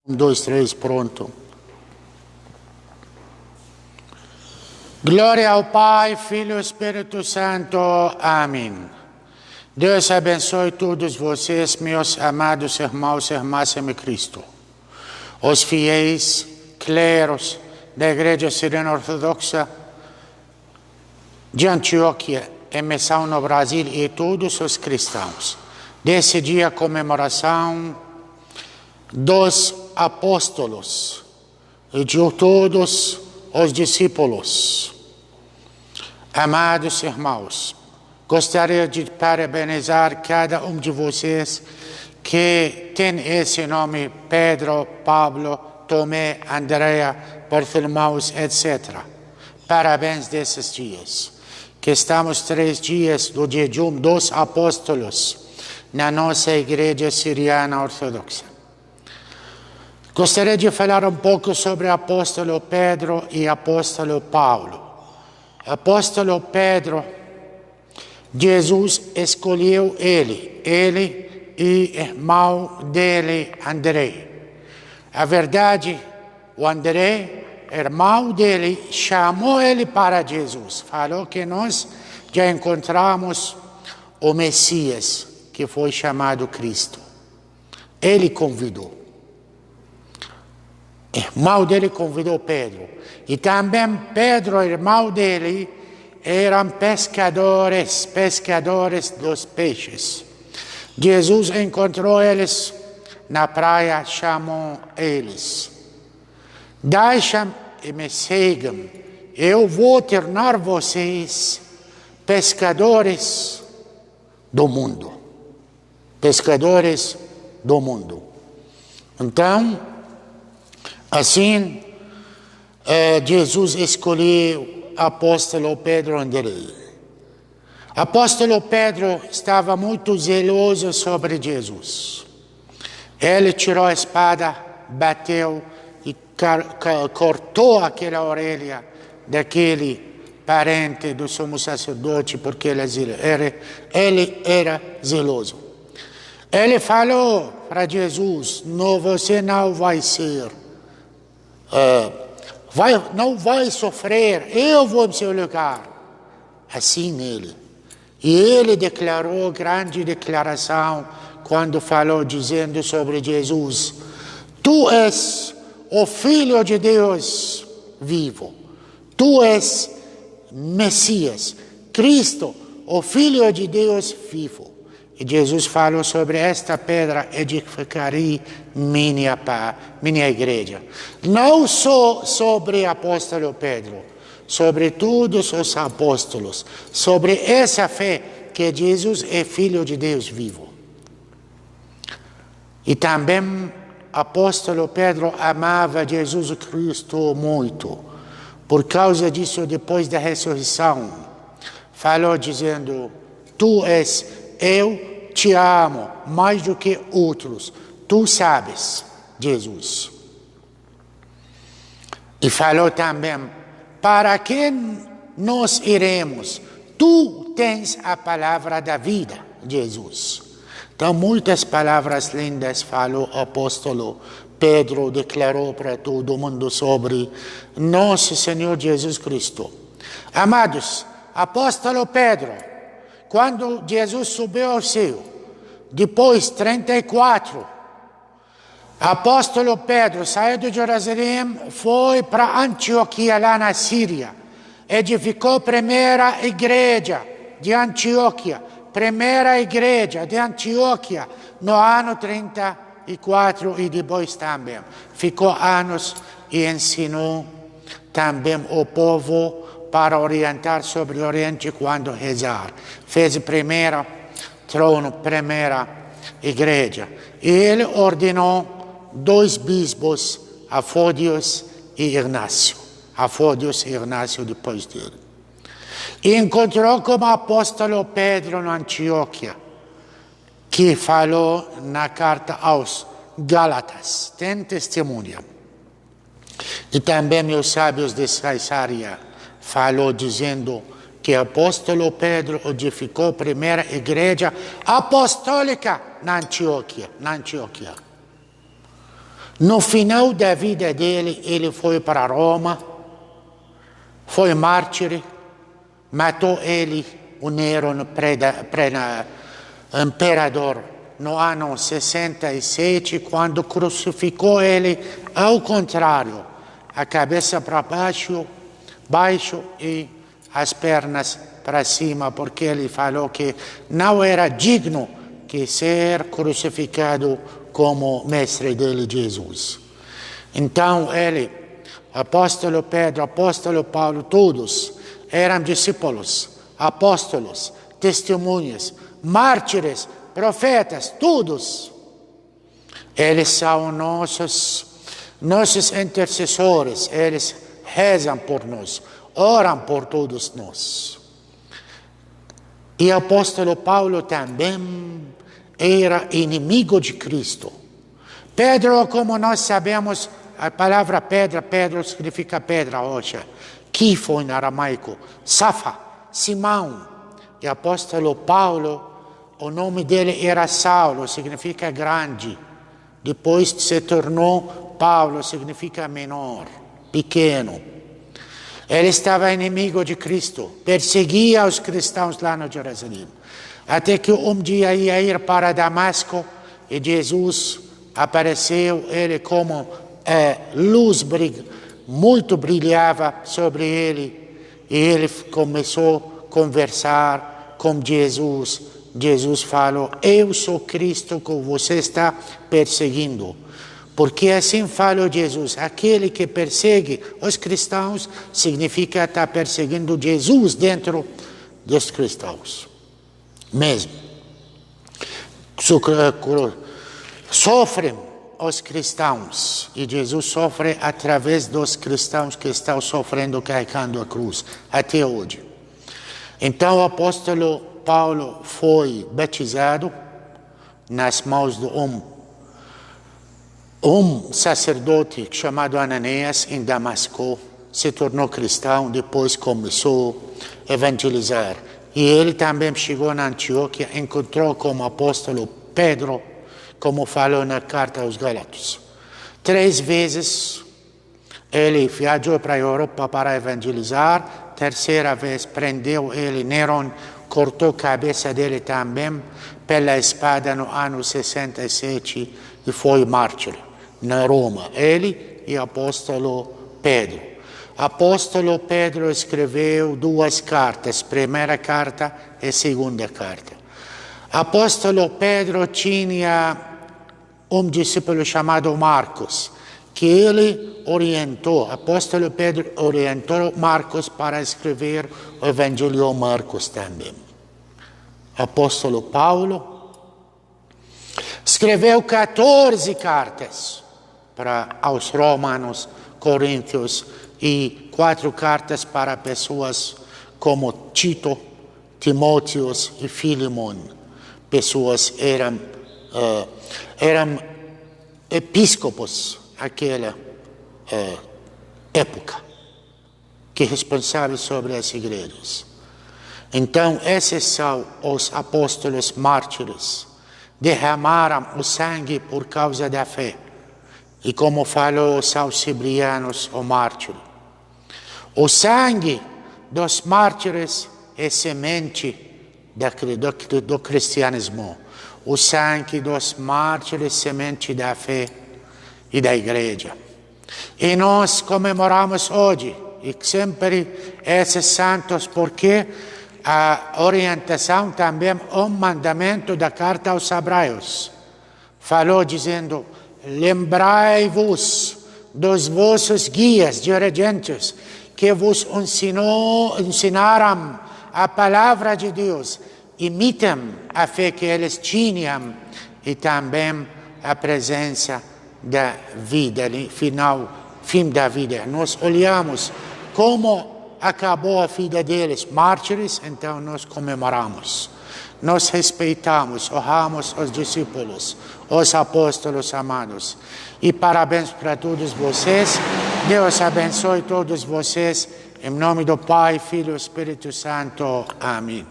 Um, dois, três, pronto. Glória ao Pai, Filho e Espírito Santo. Amém. Deus abençoe todos vocês, meus amados irmãos e irmãs em Cristo. Os fiéis, cleros da Igreja Siriana Ortodoxa de Antioquia, em missão no Brasil, e todos os cristãos. Desse dia, a comemoração dos apóstolos e de todos os discípulos. Amados irmãos, gostaria de parabenizar cada um de vocês que tem esse nome: Pedro, Pablo, Tomé, Andréa, Bartolomeu, etc. Parabéns desses dias, que estamos 3 dias do jejum dos apóstolos na nossa Igreja Siriana Ortodoxa. Gostaria de falar um pouco sobre o apóstolo Pedro e o apóstolo Paulo. O apóstolo Pedro, Jesus escolheu ele e irmão dele, André. A verdade, o André, irmão dele, chamou ele para Jesus. Falou que nós já encontramos o Messias, que foi chamado Cristo. Ele convidou. Irmão dele convidou Pedro. E também Pedro, irmão dele, eram pescadores dos peixes. Jesus encontrou eles na praia, chamou eles: deixem e me sigam, eu vou tornar vocês pescadores do mundo. Pescadores do mundo. Então, assim, Jesus escolheu o apóstolo Pedro André. O apóstolo Pedro estava muito zeloso sobre Jesus. Ele tirou a espada, bateu e cortou aquela orelha daquele parente do sumo sacerdote, porque ele era zeloso. Ele falou para Jesus: não, você não vai ser, não vai sofrer, eu vou em seu lugar. Assim ele. E ele declarou grande declaração quando falou, dizendo sobre Jesus: tu és o Filho de Deus vivo. Tu és Messias, Cristo, o Filho de Deus vivo. E Jesus falou: sobre esta pedra edificarei minha igreja. Não só sobre o apóstolo Pedro, sobre todos os apóstolos, sobre essa fé que Jesus é Filho de Deus vivo. E também o apóstolo Pedro amava Jesus Cristo muito. Por causa disso, depois da ressurreição, falou dizendo: eu te amo mais do que outros, tu sabes, Jesus. E falou também: para quem nós iremos? Tu tens a palavra da vida, Jesus. Então, muitas palavras lindas falou o apóstolo Pedro, declarou para todo mundo sobre nosso Senhor Jesus Cristo. Amados, apóstolo Pedro, quando Jesus subiu ao céu, depois 34, apóstolo Pedro saiu de Jerusalém, foi para Antioquia, lá na Síria, edificou a primeira igreja de Antioquia, no ano 34, e depois também ficou anos e ensinou também o povo para orientar sobre o Oriente quando rezar. Fez o primeiro trono, primeira igreja. E ele ordenou 2 bispos, Afódios e Ignácio. Afódios e Ignácio depois dele. E encontrou com o apóstolo Pedro na Antioquia, que falou na carta aos Gálatas. Tem testemunha. E também os sábios de Cesareia falou dizendo que o apóstolo Pedro edificou a primeira igreja apostólica na Antioquia. No final da vida dele, ele foi para Roma, foi mártir, matou ele, o Nero, imperador, no ano 67, quando crucificou ele, ao contrário, a cabeça para baixo e as pernas para cima, porque ele falou que não era digno de ser crucificado como mestre dele, Jesus. Então ele, apóstolo Pedro, apóstolo Paulo, todos eram discípulos, apóstolos, testemunhas, mártires, profetas, todos. Eles são nossos intercessores, eles rezam por nós, oram por todos nós. E o apóstolo Paulo também era inimigo de Cristo. Pedro, como nós sabemos, a palavra pedra, Pedro significa pedra hoje. Kifo em aramaico, Safa, Simão. E o apóstolo Paulo, o nome dele era Saulo, significa grande. Depois se tornou Paulo, significa menor, pequeno. Ele estava inimigo de Cristo, perseguia os cristãos lá no Jerusalém. Até que um dia ia ir para Damasco e Jesus apareceu, ele como luz muito brilhava sobre ele. E ele começou a conversar com Jesus. Jesus falou, eu sou Cristo que você está perseguindo. Porque assim falou Jesus, aquele que persegue os cristãos significa estar perseguindo Jesus dentro dos cristãos. Mesmo. Sofrem os cristãos e Jesus sofre através dos cristãos que estão sofrendo carregando a cruz até hoje. Então o apóstolo Paulo foi batizado nas mãos de um sacerdote chamado Ananias em Damasco, se tornou cristão, depois começou a evangelizar. E ele também chegou na Antioquia, encontrou com o apóstolo Pedro, como falou na carta aos Gálatas. 3 vezes ele viajou para a Europa para evangelizar, 3ª vez prendeu ele, Neron cortou a cabeça dele também pela espada no ano 67 e foi mártir na Roma, ele e o apóstolo Pedro. Apóstolo Pedro escreveu 2 cartas, 1ª carta e 2ª carta. Apóstolo Pedro tinha um discípulo chamado Marcos, que ele orientou, apóstolo Pedro orientou Marcos para escrever o Evangelho Marcos também. Apóstolo Paulo escreveu 14 cartas aos romanos, coríntios, e 4 cartas para pessoas como Tito, Timóteos e Filemon. Pessoas eram episcopos naquela época, que responsáveis sobre as igrejas. Então, esses são os apóstolos mártires, derramaram o sangue por causa da fé. E como falou São Ciprianos, o mártir, o sangue dos mártires é semente do cristianismo. O sangue dos mártires é semente da fé e da igreja. E nós comemoramos hoje, e sempre esses santos, porque a orientação também, um mandamento da carta aos Hebreus, falou dizendo, lembrai-vos dos vossos guias dirigentes que vos ensinaram a palavra de Deus. Imitem a fé que eles tinham e também a presença da vida, fim da vida. Nós olhamos como acabou a vida deles, mártires, então nós comemoramos. Nós respeitamos, honramos os discípulos, os apóstolos amados. E parabéns para todos vocês. Deus abençoe todos vocês. Em nome do Pai, Filho e Espírito Santo. Amém.